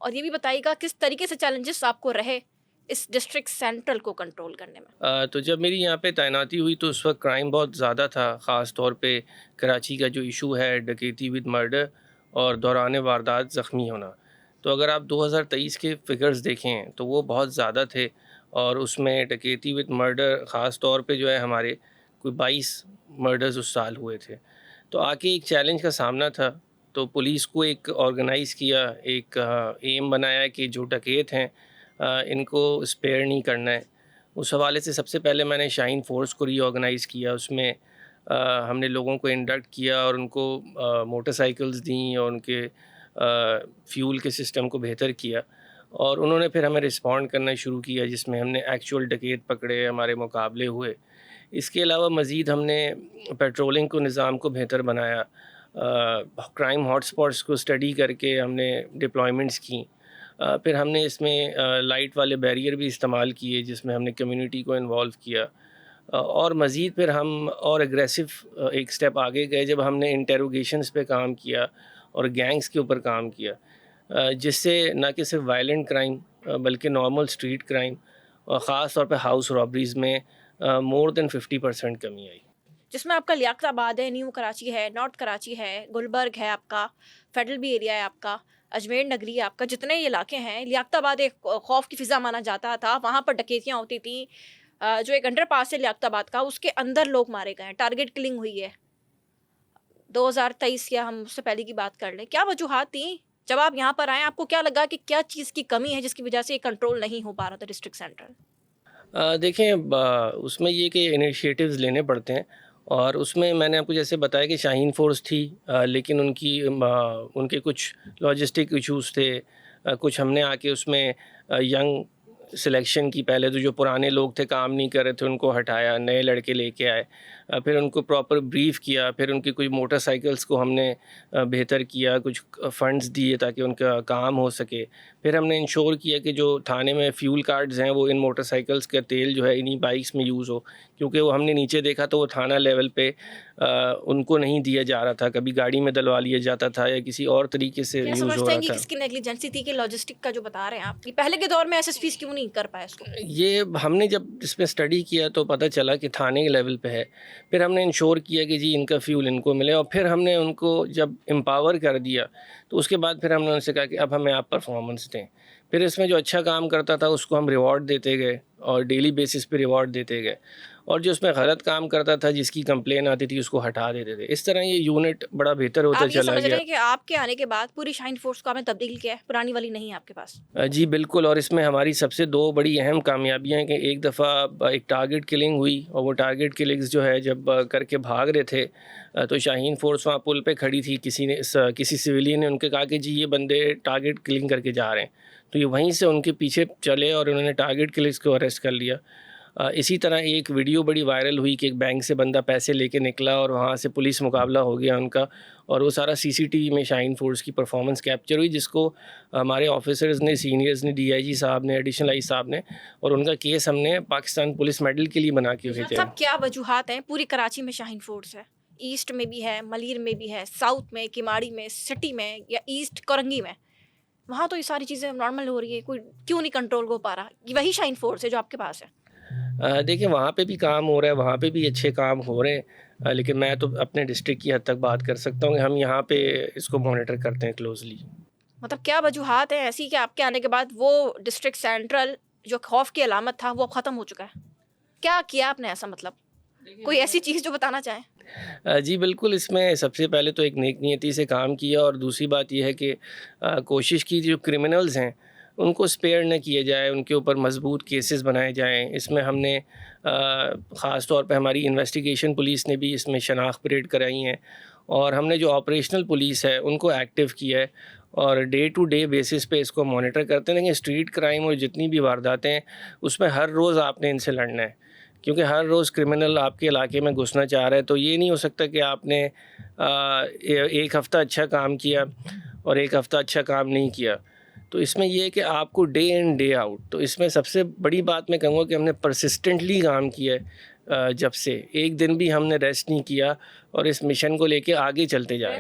اور یہ بھی بتائیے گا کس طریقے سے چیلنجز آپ کو رہے اس ڈسٹرکٹ سینٹرل کو کنٹرول کرنے میں؟ تو جب میری یہاں پہ تعیناتی ہوئی تو اس وقت کرائم بہت زیادہ تھا، خاص طور پہ کراچی کا جو ایشو ہے ڈکیتی ود مرڈر اور دوران واردات زخمی ہونا. تو اگر آپ 2023 کے فگرز دیکھیں تو وہ بہت زیادہ تھے، اور اس میں ڈکیتی ود مرڈر خاص طور پہ جو ہے ہمارے کوئی 22 مرڈرز اس سال ہوئے تھے. تو آ کے ایک چیلنج کا سامنا تھا، تو پولیس کو ایک آرگنائز کیا، ایک ایم بنایا کہ جو ڈکیت ہیں ان کو اسپیئر نہیں کرنا ہے. اس حوالے سے سب سے پہلے میں نے شاہین فورس کو ری آرگنائز کیا. اس میں ہم نے لوگوں کو انڈکٹ کیا اور ان کو موٹر سائیکلز دیں اور ان کے فیول کے سسٹم کو بہتر کیا، اور انہوں نے پھر ہمیں رسپونڈ کرنا شروع کیا، جس میں ہم نے ایکچوئل ڈکیت پکڑے، ہمارے مقابلے ہوئے. اس کے علاوہ مزید ہم نے پیٹرولنگ کو نظام کو بہتر بنایا، کرائم ہاٹ اسپاٹس کو اسٹڈی کر کے ہم نے ڈپلائمنٹس کیں. پھر ہم نے اس میں لائٹ والے بیریئر بھی استعمال کیے، جس میں ہم نے کمیونٹی کو انوالو کیا. اور مزید پھر ہم اور اگریسو ایک سٹیپ آگے گئے جب ہم نے انٹیروگیشنز پہ کام کیا اور گینگز کے اوپر کام کیا، جس سے نہ کہ صرف وائلنٹ کرائم بلکہ نارمل اسٹریٹ کرائم اور خاص طور پہ ہاؤس رابریز میں مور دین 50% کمی آئی. جس میں آپ کا لیاقت آباد ہے، نیو کراچی ہے، نارتھ کراچی ہے، گلبرگ ہے، آپ کا فیڈرل بھی ایریا ہے، آپ کا اجمیر نگری ہے، آپ کا جتنے علاقے ہیں. لیاقت آباد ایک خوف کی فضا مانا جاتا تھا، وہاں پر ڈکیتیاں ہوتی تھیں. جو ایک انڈر پاس ہے لیاقت آباد کا، اس کے اندر لوگ مارے گئے ہیں، ٹارگٹ کلنگ ہوئی ہے 2023 یا ہم اس سے پہلے کی بات کر لیں. کیا وجوہات تھیں جب آپ یہاں پر آئیں؟ آپ کو کیا لگا کہ کیا چیز کی کمی ہے جس کی وجہ سے یہ کنٹرول نہیں ہو پا رہا تھا ڈسٹرکٹ سینٹرل؟ دیکھیں، اس میں یہ کہ انیشیٹوز لینے پڑتے ہیں، اور اس میں نے آپ کو جیسے بتایا کہ شاہین فورس تھی، لیکن ان کے کچھ لاجسٹک ایشوز تھے. کچھ ہم نے آ کے اس میں ینگ سلیکشن کی، پہلے تو جو پرانے لوگ تھے کام نہیں کر رہے تھے ان کو ہٹایا، نئے لڑکے لے کے آئے. پھر ان کو پراپر بریف کیا، پھر ان کی کچھ موٹر سائیکلز کو ہم نے بہتر کیا، کچھ فنڈز دیے تاکہ ان کا کام ہو سکے. پھر ہم نے انشور کیا کہ جو تھانے میں فیول کارڈز ہیں وہ ان موٹر سائیکلز کا تیل جو ہے انہی بائکس میں یوز ہو، کیونکہ وہ ہم نے نیچے دیکھا تو وہ تھانہ لیول پہ ان کو نہیں دیا جا رہا تھا، کبھی گاڑی میں ڈلوا لیا جاتا تھا یا کسی اور طریقے سے کیا یوز ہو سمجھتے رہا ہیں کہ تھا. کس کی نیگلیجنسی تھی کہ لاجسٹک کا جو بتا رہے ہیں آپ، پہلے کے دور میں ایس ایس پیز کیوں نہیں کر پائے اس کو؟ یہ ہم نے جب اس پہ اسٹڈی کیا تو پتہ چلا کہ تھانے کے لیول پہ ہے. پھر ہم نے انشور کیا کہ جی ان کا فیول ان کو ملے، اور پھر ہم نے ان کو جب امپاور کر دیا تو اس کے بعد پھر ہم نے ان سے کہا کہ اب ہمیں آپ پرفارمنس دیں. پھر اس میں جو اچھا کام کرتا تھا اس کو ہم ریوارڈ دیتے گئے اور ڈیلی بیسس پہ ریوارڈ دیتے گئے، اور جو اس میں غلط کام کرتا تھا، جس کی کمپلین آتی تھی، اس کو ہٹا دیتے تھے. اس طرح یہ یونٹ بڑا بہتر ہوتا آپ یہ چلا سمجھ رہے گیا. ہیں کہ آپ کے آنے کے بعد پوری شاہین فورس کو آپ نے تبدیل کیا ہے، پرانی والی نہیں ہے آپ کے پاس؟ جی بالکل، اور اس میں ہماری سب سے دو بڑی اہم کامیابیاں ہیں کہ ایک دفعہ ایک ٹارگٹ کلنگ ہوئی، اور وہ ٹارگٹ کلنگز جو ہے جب کر کے بھاگ رہے تھے تو شاہین فورس وہاں پل پہ کھڑی تھی. کسی سویلین نے ان کے کہا کہ جی یہ بندے ٹارگٹ کلنگ کر کے جا رہے ہیں، تو یہ وہیں سے ان کے پیچھے چلے اور انہوں نے ٹارگٹ کلنگز کو اریسٹ کر لیا. اسی طرح ایک ویڈیو بڑی وائرل ہوئی کہ ایک بینک سے بندہ پیسے لے کے نکلا اور وہاں سے پولیس مقابلہ ہو گیا ان کا، اور وہ سارا سی سی ٹی وی میں شاہین فورس کی پرفارمنس کیپچر ہوئی، جس کو ہمارے آفیسرز نے، سینئرز نے، ڈی آئی جی صاحب نے، ایڈیشنل آئی صاحب نے، اور ان کا کیس ہم نے پاکستان پولیس میڈل کے لیے بنا کے بھیجا. سب کیا وجوہات ہیں؟ پوری کراچی میں شاہین فورس ہے، ایسٹ میں بھی ہے، ملیر میں بھی ہے، ساؤتھ میں، کماڑی میں، سٹی میں یا ایسٹ کورنگی میں، وہاں تو یہ ساری چیزیں نارمل ہو رہی ہے، کوئی کیوں نہیں کنٹرول ہو پا رہا؟ یہ وہی شاہین فورس ہے جو آپ کے پاس ہے؟ دیکھیں، وہاں پہ بھی کام ہو رہا ہے، وہاں پہ بھی اچھے کام ہو رہے ہیں، لیکن میں تو اپنے ڈسٹرکٹ کی حد تک بات کر سکتا ہوں کہ ہم یہاں پہ اس کو مانیٹر کرتے ہیں کلوزلی. مطلب کیا وجوہات ہیں ایسی کہ آپ کے آنے کے بعد وہ ڈسٹرکٹ سینٹرل جو خوف کی علامت تھا وہ اب ختم ہو چکا ہے؟ کیا کیا آپ نے ایسا؟ مطلب کوئی ایسی چیز جو بتانا چاہیں؟ جی بالکل، اس میں سب سے پہلے تو ایک نیک نیتی سے کام کیا، اور دوسری بات یہ ہے کہ کوشش کی جو کرمنلز ہیں ان کو اسپیئر نہ کیے جائے، ان کے اوپر مضبوط کیسز بنائے جائیں. اس میں ہم نے خاص طور پہ ہماری انویسٹیگیشن پولیس نے بھی اس میں شناخت پریڈ کرائی ہیں، اور ہم نے جو آپریشنل پولیس ہے ان کو ایکٹیو کیا ہے، اور ڈے ٹو ڈے بیسس پہ اس کو مانیٹر کرتے ہیں. لیکن اسٹریٹ کرائم اور جتنی بھی وارداتیں ہیں اس میں ہر روز آپ نے ان سے لڑنا ہے، کیونکہ ہر روز کرمنل آپ کے علاقے میں گھسنا چاہ رہا ہے. تو یہ نہیں ہو سکتا کہ آپ نے ایک ہفتہ اچھا کام کیا اور ایک ہفتہ اچھا کام نہیں کیا. تو اس میں یہ ہے کہ آپ کو ڈے ان ڈے آؤٹ، تو اس میں سب سے بڑی بات میں کہوں گا کہ ہم نے پرسسٹنٹلی کام کیا ہے. جب سے ایک دن بھی ہم نے ریسٹ نہیں کیا، اور اس مشن کو لے کے آگے چلتے جائیں.